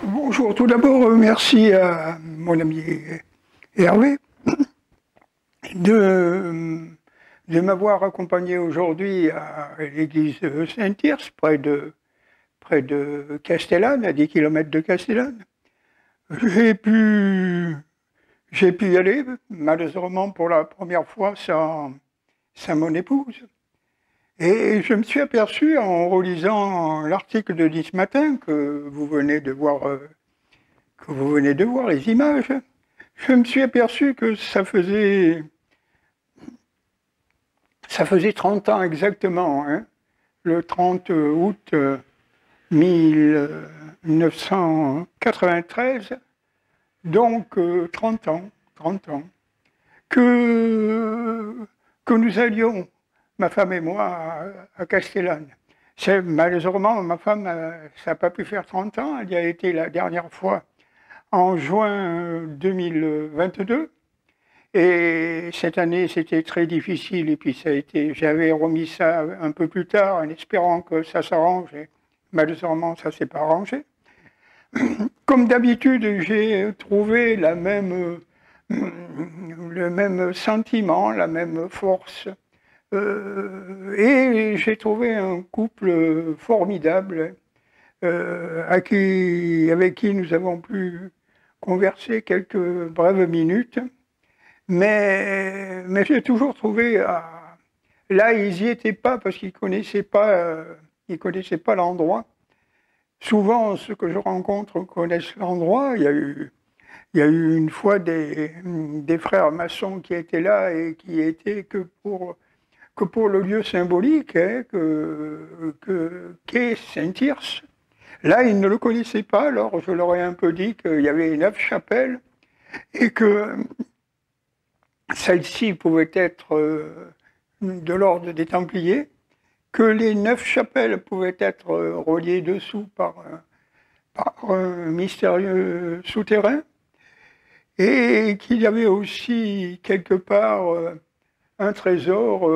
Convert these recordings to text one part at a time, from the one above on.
Bonjour, tout d'abord, merci à mon ami Hervé de, de m'avoir accompagné aujourd'hui à l'église Saint-Tirce, près de Castellane, à 10 km de Castellane. J'ai pu, j'ai pu y aller, malheureusement pour la première fois, sans mon épouse. Et je me suis aperçu en relisant l'article de ce matin que vous venez de voir les images, je me suis aperçu que ça faisait 30 ans exactement, hein, le 30 août 1993, donc 30 ans, que, que nous allions, ma femme et moi, à Castellane. Malheureusement, ma femme, ça n'a pas pu faire 30 ans, elle y a été la dernière fois en juin 2022. Et cette année, c'était très difficile. Et puis, j'avais remis ça un peu plus tard en espérant que ça s'arrange. Et malheureusement, ça ne s'est pas arrangé. Comme d'habitude, j'ai trouvé le même sentiment, la même force. Et j'ai trouvé un couple formidable avec qui nous avons pu converser quelques brèves minutes. Mais j'ai toujours trouvé, là, ils n'y étaient pas parce qu'ils connaissaient pas l'endroit. Souvent, ceux que je rencontre connaissent l'endroit. Il y a eu une fois des frères maçons qui étaient là et qui étaient que pour le lieu symbolique, hein, qu'est Saint-Tirce. Là, ils ne le connaissaient pas, alors je leur ai un peu dit qu'il y avait 9 chapelles et que celle-ci pouvait être de l'ordre des Templiers, que les 9 chapelles pouvaient être reliées dessous par un mystérieux souterrain, et qu'il y avait aussi quelque part un trésor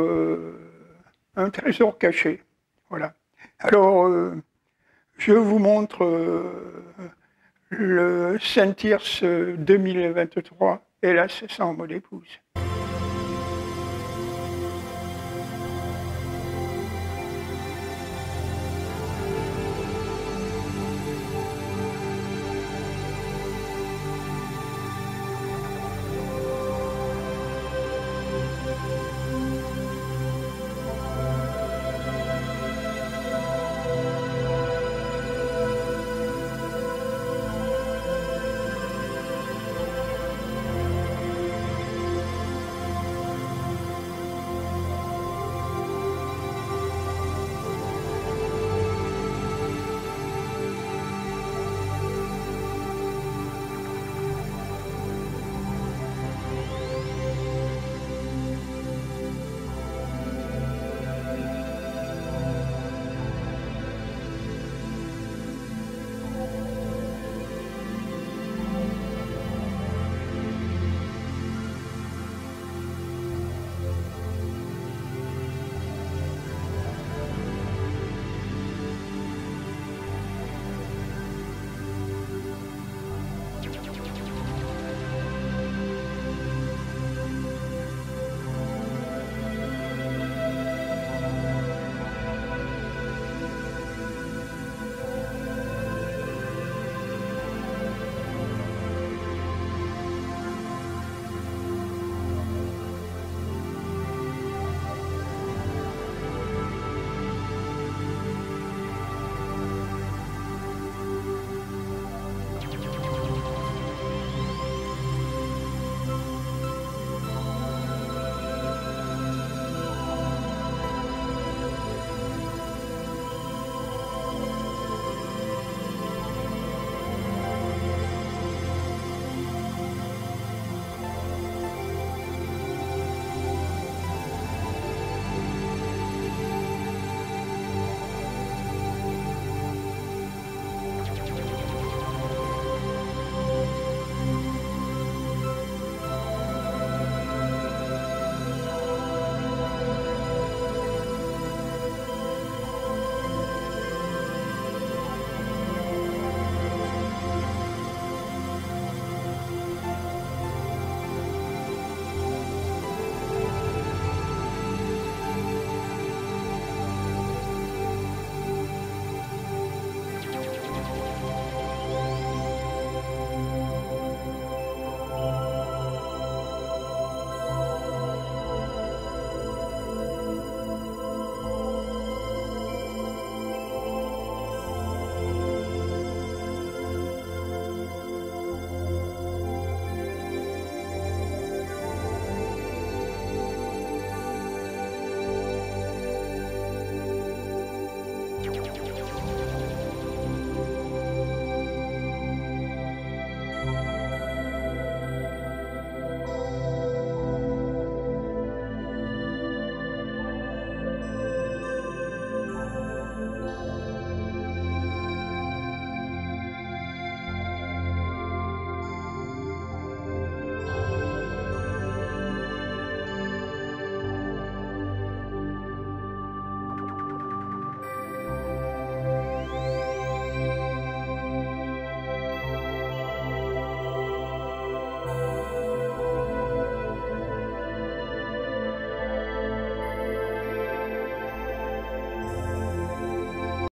caché. Voilà. Alors, je vous montre le Saint-Tirce 2023, hélas sans mon épouse.